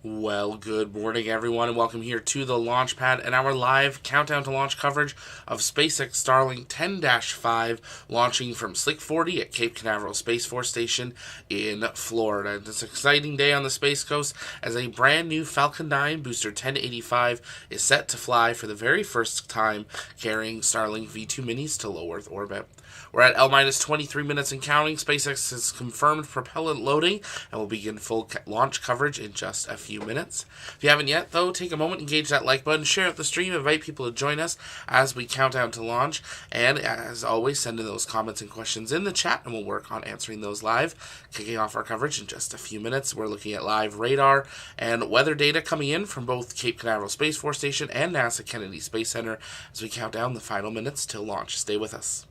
Well, good morning, everyone, and welcome here to the launch pad and our live countdown to launch coverage of SpaceX Starlink 10-5 launching from Slick 40 at Cape Canaveral Space Force Station in Florida. It's an exciting day on the Space Coast as a brand new Falcon 9 booster 1085 is set to fly for the very first time, carrying Starlink V2 minis to low Earth orbit. We're at L minus 23 minutes and counting. SpaceX has confirmed propellant loading and will begin full launch coverage in just a few minutes. If you haven't yet, though, take a moment, engage that like button, share out the stream, invite people to join us as we count down to launch. And as always, send in those comments and questions in the chat, and we'll work on answering those live. Kicking off our coverage in just a few minutes, we're looking at live radar and weather data coming in from both Cape Canaveral Space Force Station and NASA Kennedy Space Center as we count down the final minutes till launch. Stay with us.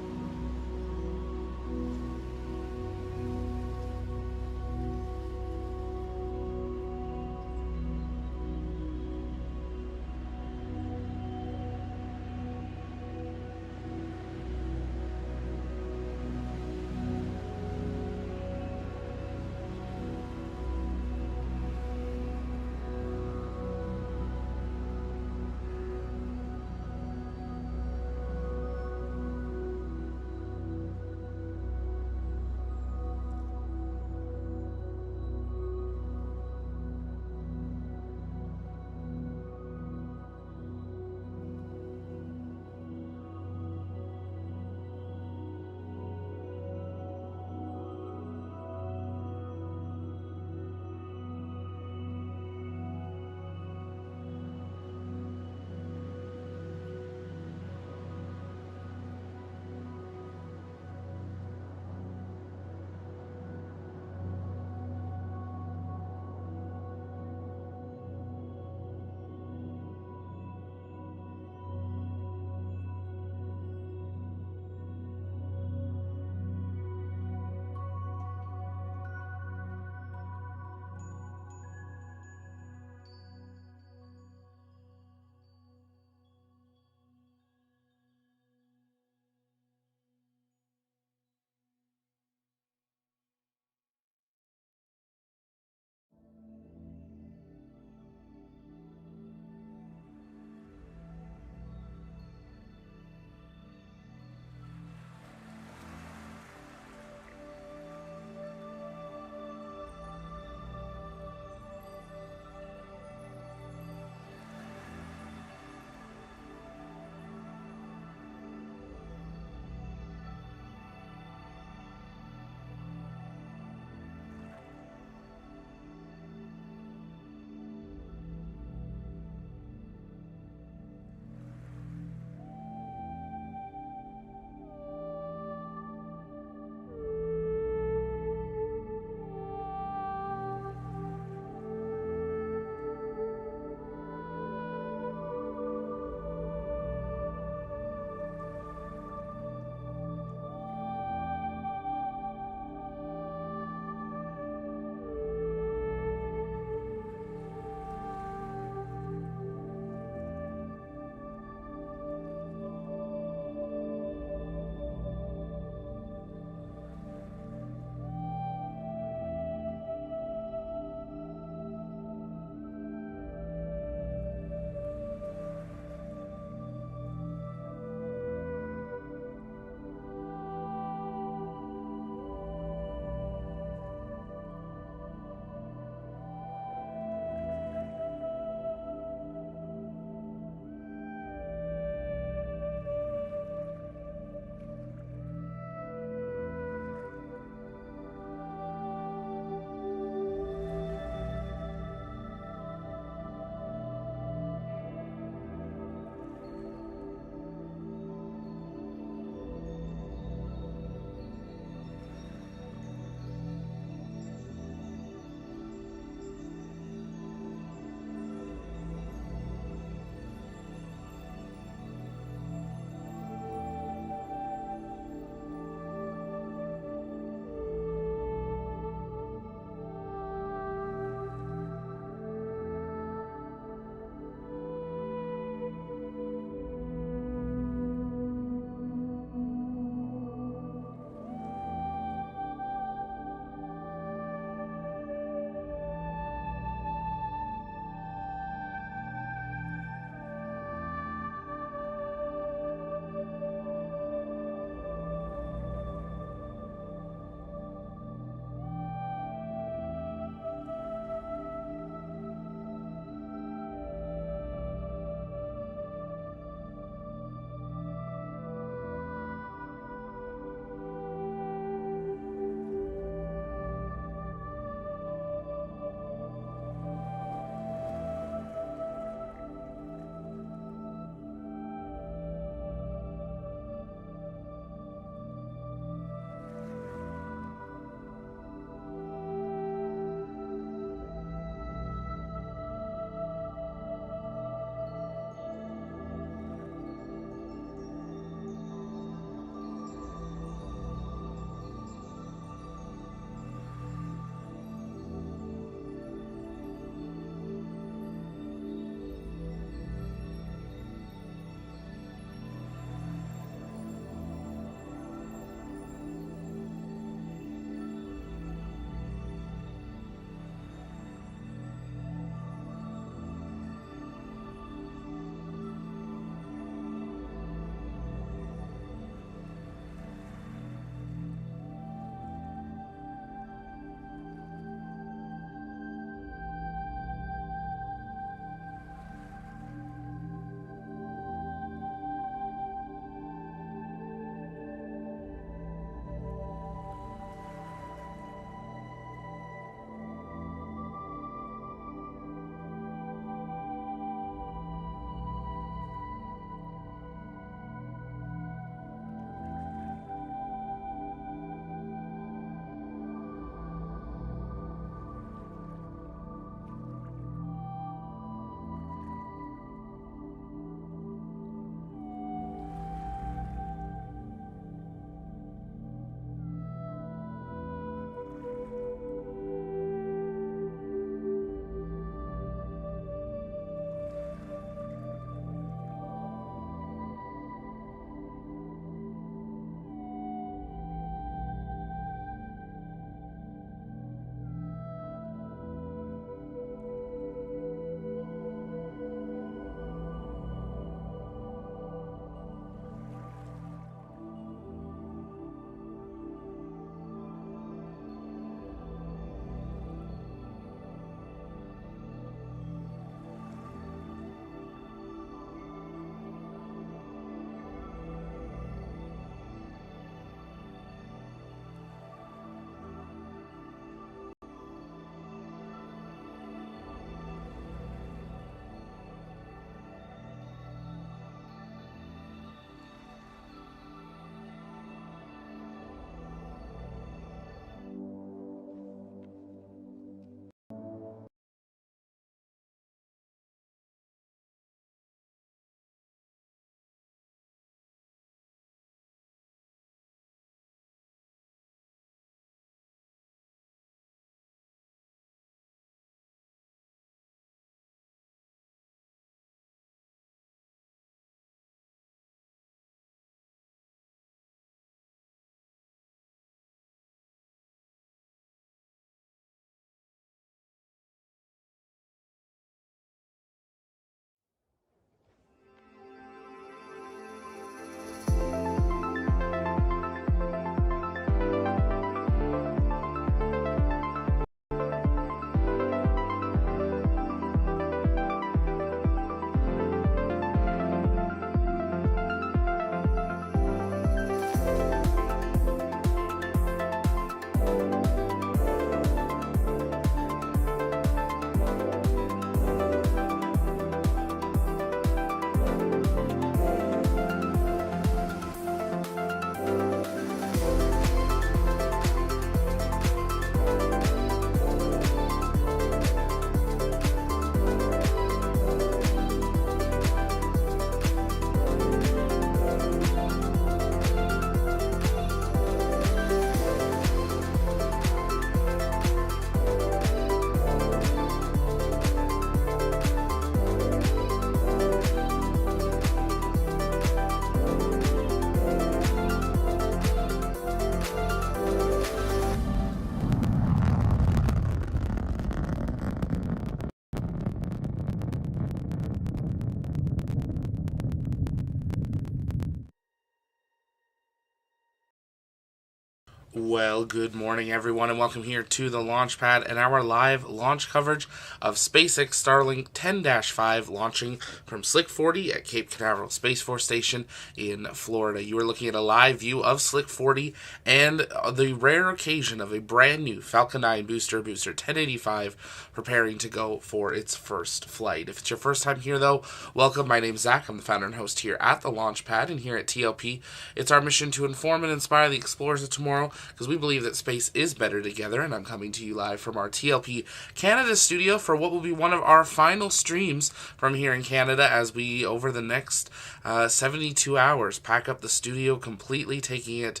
Well, good morning, everyone, and welcome here to the launch pad and our live launch coverage of SpaceX Starlink 10-5 launching from Slick 40 at Cape Canaveral Space Force Station in Florida. You are looking at a live view of Slick 40 and the rare occasion of a brand new Falcon 9 booster 1085 preparing to go for its first flight. If it's your first time here, though, welcome. My name's Zach. I'm the founder and host here at the launch pad, and here at TLP, it's our mission to inform and inspire the explorers of tomorrow, because we believe that space is better together. And I'm coming to you live from our TLP Canada studio for what will be one of our final streams from here in Canada, as we, over the next 72 hours, pack up the studio completely, taking it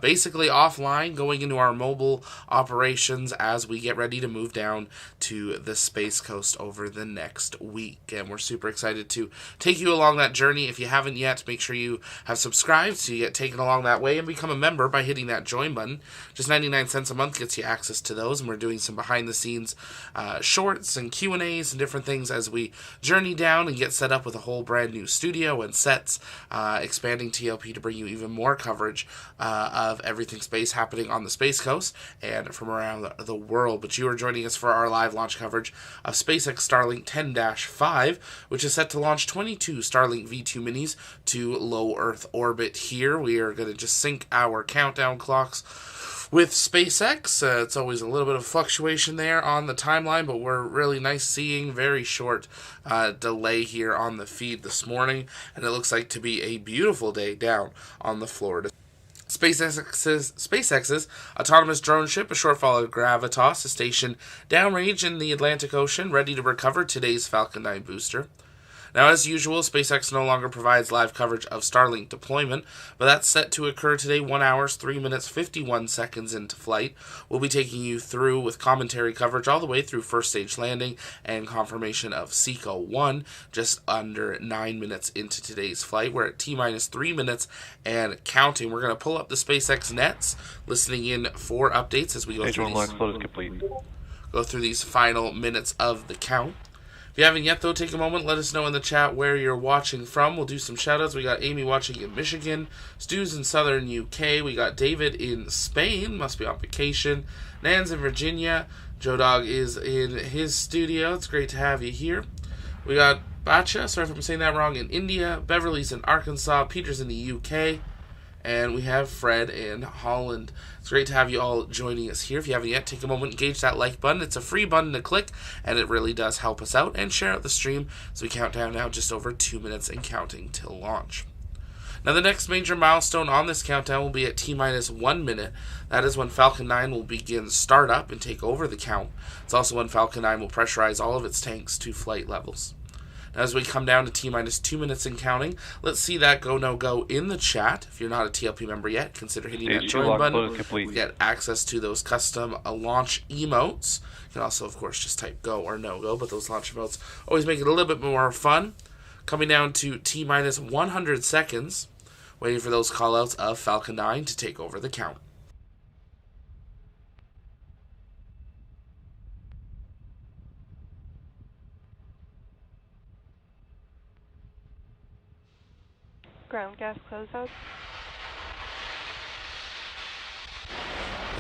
basically offline, going into our mobile operations as we get ready to move down to the Space Coast over the next week. And we're super excited to take you along that journey. If you haven't yet, make sure you have subscribed so you get taken along that way, and become a member by hitting that join button. Just 99 cents a month gets you access to those, and we're doing some behind the scenes shorts and Q&As and different things as we journey down and get set up with a whole brand new studio and sets, expanding TLP to bring you even more coverage of everything space happening on the Space Coast and from around the world. But you are joining us for our live launch coverage of SpaceX Starlink 10-5, which is set to launch 22 Starlink V2 minis to low Earth orbit here. We are going to just sync our countdown clocks with SpaceX. It's always a little bit of fluctuation there on the timeline, but we're really nice seeing very short delay here on the feed this morning, and it looks like to be a beautiful day down on the Florida. SpaceX's autonomous drone ship, a short follow Gravitas, is stationed downrange in the Atlantic Ocean, ready to recover today's Falcon 9 booster. Now, as usual, SpaceX no longer provides live coverage of Starlink deployment, but that's set to occur today 1 hour, 3 minutes, 51 seconds into flight. We'll be taking you through with commentary coverage all the way through first stage landing and confirmation of SECO 1, just under 9 minutes into today's flight. We're at T-minus 3 minutes and counting. We're going to pull up the SpaceX nets, listening in for updates as we go through these final minutes of the count. If you haven't yet, though, take a moment, let us know in the chat where you're watching from. We'll do some shout-outs. We got Amy watching in Michigan, Stu's in southern UK, we got David in Spain, must be on vacation, Nan's in Virginia, Joe Dog is in his studio, it's great to have you here. We got Bacha, sorry if I'm saying that wrong, in India, Beverly's in Arkansas, Peter's in the UK, and we have Fred in Holland. It's great to have you all joining us here. If you haven't yet, take a moment, engage that like button. It's a free button to click, and it really does help us out. And share out the stream as we count down now just over 2 minutes and counting till launch. Now, the next major milestone on this countdown will be at T-minus 1 minute. That is when Falcon 9 will begin startup and take over the count. It's also when Falcon 9 will pressurize all of its tanks to flight levels. As we come down to T-minus 2 minutes and counting, let's see that go, no go in the chat. If you're not a TLP member yet, consider hitting that join button to get access to those custom launch emotes. You can also, of course, just type go or no go, but those launch emotes always make it a little bit more fun. Coming down to T-minus 100 seconds, waiting for those callouts of Falcon 9 to take over the count. Ground gas closeout.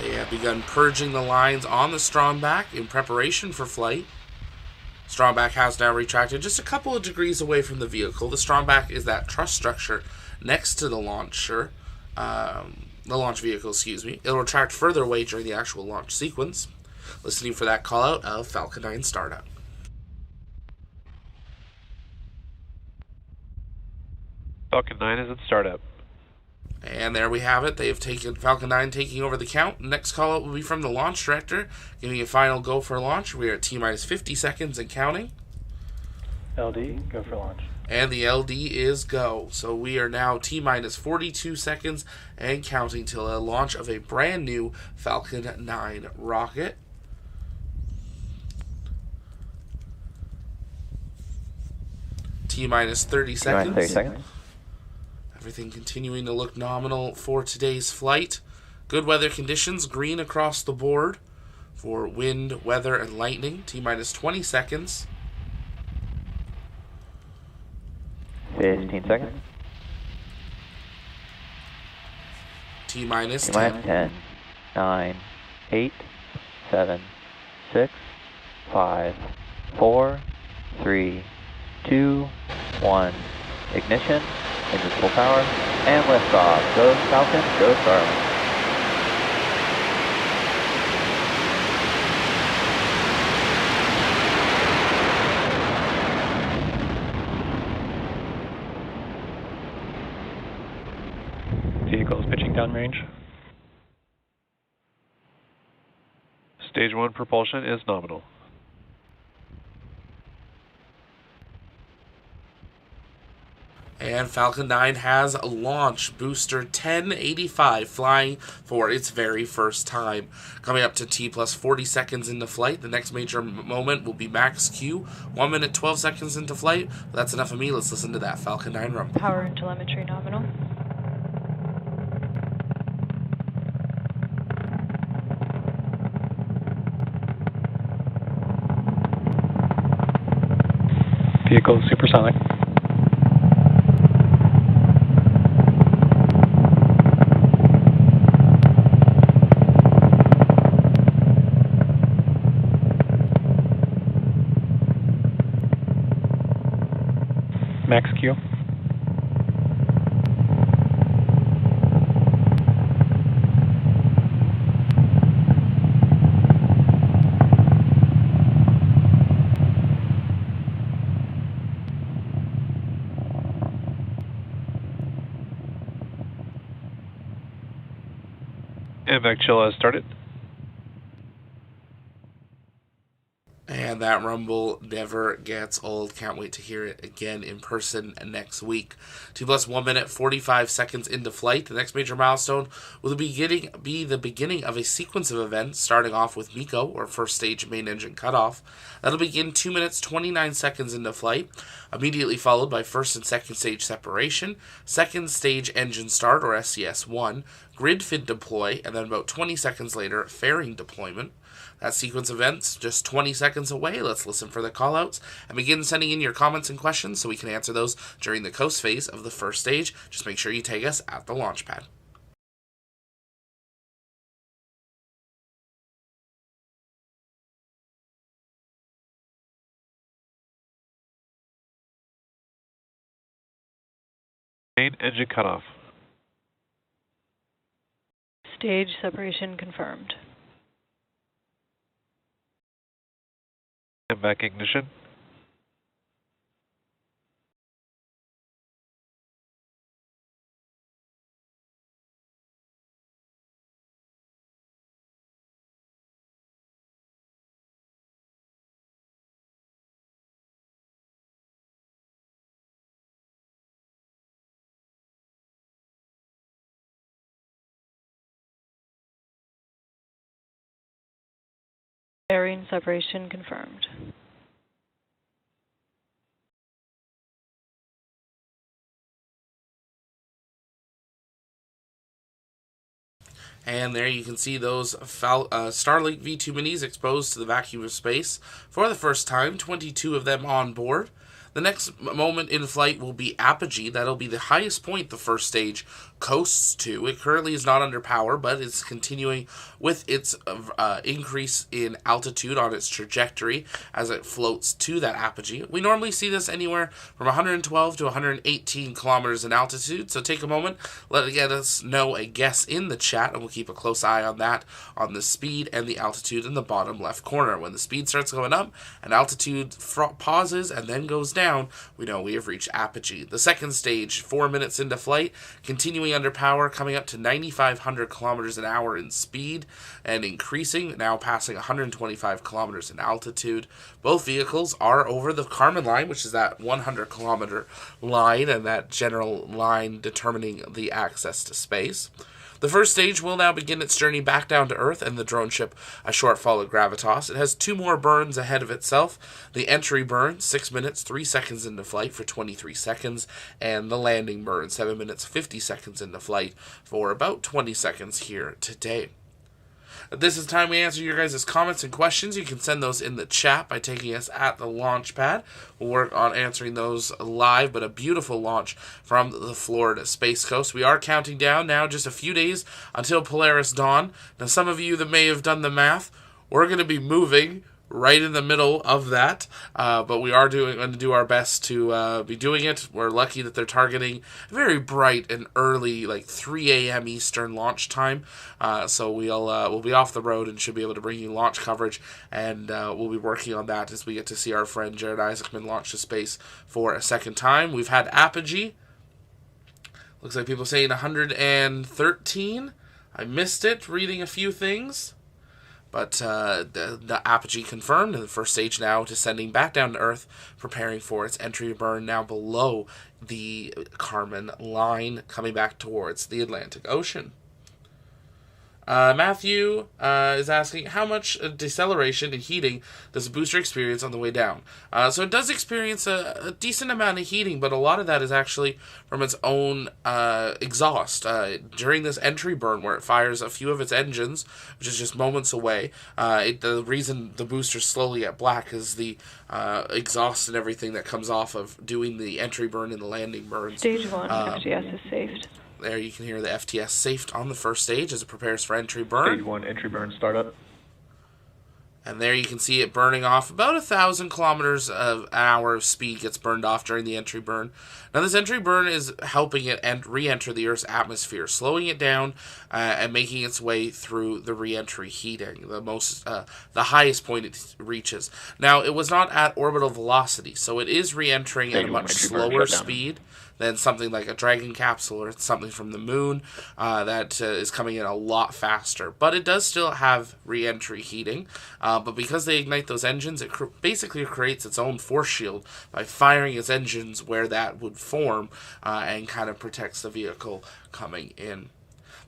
They have begun purging the lines on the Stromback in preparation for flight. Stromback has now retracted just a couple of degrees away from the vehicle. The Stromback is that truss structure next to the launcher, the launch vehicle, excuse me. It'll retract further away during the actual launch sequence. Listening for that call out of Falcon 9 startup. Falcon 9 is in startup. And there we have it. They have taken Falcon 9 taking over the count. Next call out will be from the launch director, giving a final go for launch. We are at T-minus 50 seconds and counting. LD, go for launch. And the LD is go. So we are now T-minus 42 seconds and counting till a launch of a brand new Falcon 9 rocket. T-minus 30 seconds. 30 seconds. Everything continuing to look nominal for today's flight. Good weather conditions, green across the board for wind, weather, and lightning. T-minus 20 seconds. 15 seconds. T-minus 10. T-minus 10. 9, 8, 7, 6, 5, 4, 3, 2, 1. Ignition, engines full power, and liftoff. Go Falcon, go Starlink. Vehicle is pitching downrange. Stage 1 propulsion is nominal. And Falcon 9 has launched booster 1085 flying for its very first time. Coming up to T plus 40 seconds into flight. The next major moment will be max Q. 1 minute 12 seconds into flight. That's enough of me. Let's listen to that Falcon 9 rumble. Power and telemetry nominal. Vehicle is supersonic. Max Q. And back chill has started. And that rumble never gets old. Can't wait to hear it again in person next week. T plus 1 minute 45 seconds into flight. The next major milestone will be the beginning of a sequence of events, starting off with MECO, or first stage main engine cutoff. That'll begin 2 minutes 29 seconds into flight, immediately followed by first and second stage separation, second stage engine start, or SCS1, grid fin deploy, and then about 20 seconds later, fairing deployment. That sequence of events just 20 seconds away. Let's listen for the callouts and begin sending in your comments and questions so we can answer those during the coast phase of the first stage. Just make sure you tag us at the launch pad. Main engine cutoff. Stage separation confirmed. And back ignition. Fairing separation confirmed. And there you can see those Starlink V2 minis exposed to the vacuum of space for the first time, 22 of them on board. The next moment in flight will be apogee. That'll be the highest point the first stage coasts to. It currently is not under power, but it's continuing with its increase in altitude on its trajectory as it floats to that apogee. We normally see this anywhere from 112 to 118 kilometers in altitude, so take a moment, let us know a guess in the chat, and we'll keep a close eye on that, on the speed and the altitude in the bottom left corner. When the speed starts going up and altitude pauses and then goes down, we know we have reached apogee. The second stage, 4 minutes into flight, continuing under power, coming up to 9,500 kilometers an hour in speed and increasing, now passing 125 kilometers in altitude. Both vehicles are over the Kármán line, which is that 100 kilometer line and that general line determining the access to space. The first stage will now begin its journey back down to Earth, and the drone ship a short fall of gravitas. It has 2 more burns ahead of itself. The entry burn, 6 minutes, 3 seconds into flight for 23 seconds, and the landing burn, 7 minutes, 50 seconds into flight for about 20 seconds here today. This is the time we answer your guys' comments and questions. You can send those in the chat by taking us at the launch pad. We'll work on answering those live, but a beautiful launch from the Florida Space Coast. We are counting down now, just a few days until Polaris Dawn. Now, some of you that may have done the math, we're going to be moving right in the middle of that, but we are going to do our best to be doing it. We're lucky that they're targeting a very bright and early, like 3 a.m. Eastern launch time, so we'll be off the road and should be able to bring you launch coverage, and we'll be working on that as we get to see our friend Jared Isaacman launch to space for a second time. We've had Apogee. Looks like people saying 113. I missed it reading a few things. But the Apogee confirmed, and the first stage now descending back down to Earth, preparing for its entry burn now below the Kármán line, coming back towards the Atlantic Ocean. Matthew is asking, how much deceleration and heating does the booster experience on the way down? So it does experience a decent amount of heating, but a lot of that is actually from its own exhaust. During this entry burn, where it fires a few of its engines, which is just moments away, the reason the boosters slowly get black is the exhaust and everything that comes off of doing the entry burn and the landing burns. Stage 1, FGS is saved. There you can hear the FTS safed on the first stage as it prepares for entry burn. Stage 1 entry burn startup. And there you can see it burning off about 1,000 kilometers an hour of speed gets burned off during the entry burn. Now this entry burn is helping it re-enter the Earth's atmosphere, slowing it down and making its way through the re-entry heating, the highest point it reaches. Now it was not at orbital velocity, so it is re-entering at a much slower speed than something like a Dragon capsule or something from the moon that is coming in a lot faster. But it does still have re-entry heating. But because they ignite those engines, it basically creates its own force shield by firing its engines where that would form and kind of protects the vehicle coming in.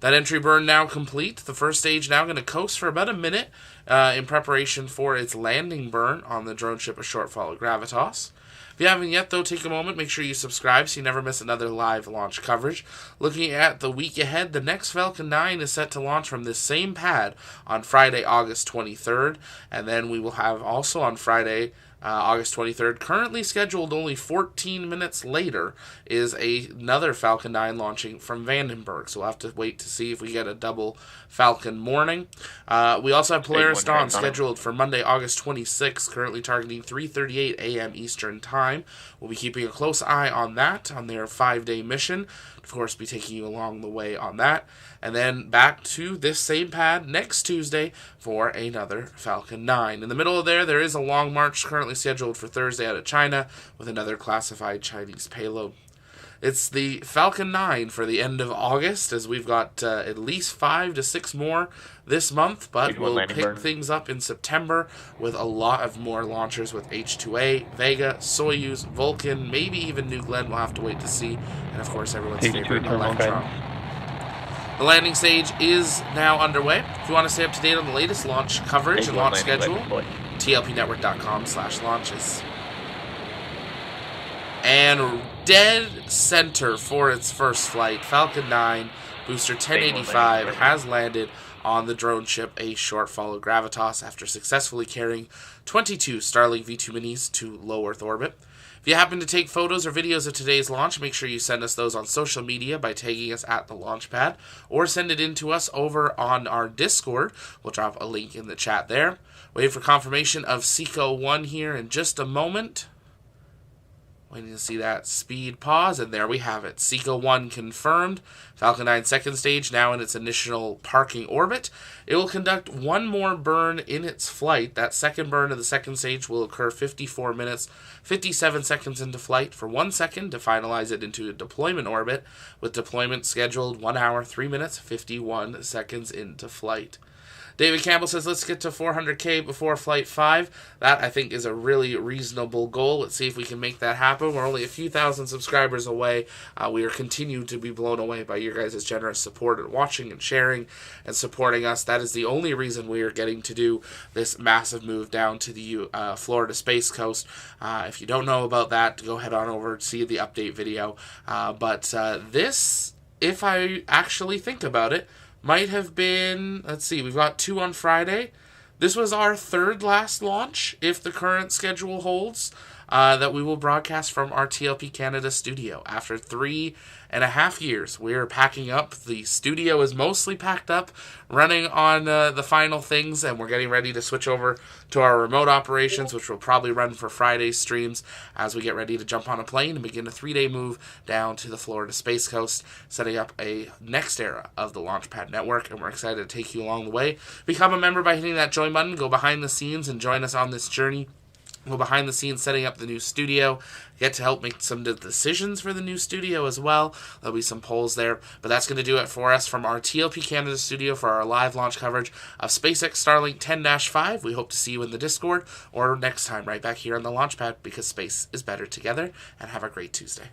That entry burn now complete. The first stage now going to coast for about a minute in preparation for its landing burn on the drone ship A Short Fall of Gravitas. If you haven't yet, though, take a moment, make sure you subscribe so you never miss another live launch coverage. Looking at the week ahead, the next Falcon 9 is set to launch from this same pad on Friday, August 23rd, and then we will have also on Friday, August 23rd, currently scheduled only 14 minutes later, is another Falcon 9 launching from Vandenberg. So we'll have to wait to see if we get a double Falcon morning. We also have Polaris Dawn scheduled for Monday, August 26th, currently targeting 3:38 a.m. Eastern Time. We'll be keeping a close eye on that, on their 5-day mission. Of course, be taking you along the way on that. And then back to this same pad next Tuesday for another Falcon 9. In the middle of there is a long march currently scheduled for Thursday out of China with another classified Chinese payload. It's the Falcon 9 for the end of August, as we've got at least 5 to 6 more this month, but we'll pick things up in September with a lot of more launchers with H-2A, Vega, Soyuz, Vulcan, maybe even New Glenn. We'll have to wait to see. And of course, everyone's favorite Electron. The landing stage is now underway. If you want to stay up to date on the latest launch coverage and launch schedule, tlpnetwork.com/launches. And dead center for its first flight, Falcon 9, booster 1085, has landed on the drone ship A Short Fall of Gravitas after successfully carrying 22 Starlink V2 minis to low Earth orbit. If you happen to take photos or videos of today's launch, make sure you send us those on social media by tagging us at the Launchpad, or send it in to us over on our Discord. We'll drop a link in the chat there. Waiting for confirmation of SECO 1 here in just a moment. Waiting to see that speed pause, and there we have it. SECO 1 confirmed. Falcon 9 second stage now in its initial parking orbit. It will conduct one more burn in its flight. That second burn of the second stage will occur 54 minutes, 57 seconds into flight for 1 second to finalize it into a deployment orbit, with deployment scheduled 1 hour, 3 minutes, 51 seconds into flight. David Campbell says, let's get to 400K before Flight 5. That, I think, is a really reasonable goal. Let's see if we can make that happen. We're only a few thousand subscribers away. We are continuing to be blown away by your guys' generous support and watching and sharing and supporting us. That is the only reason we are getting to do this massive move down to the Florida Space Coast. If you don't know about that, go head on over and see the update video. But this, if I actually think about it, might have been, let's see, we've got 2 on Friday. This was our third last launch, if the current schedule holds, that we will broadcast from our TLP Canada studio. After 3.5 years, we're packing up. The studio is mostly packed up, running on the final things, and we're getting ready to switch over to our remote operations, which will probably run for Friday's streams as we get ready to jump on a plane and begin a 3-day move down to the Florida Space Coast, setting up a next era of the Launchpad Network, and we're excited to take you along the way. Become a member by hitting that join button, go behind the scenes, and join us on this journey. Go behind the scenes setting up the new studio, get to help make some of the decisions for the new studio as well. There'll be some polls there, but that's going to do it for us from our TLP Canada studio for our live launch coverage of SpaceX Starlink 10-5. We hope to see you in the Discord or next time right back here on the Launchpad, because space is better together, and have a great Tuesday.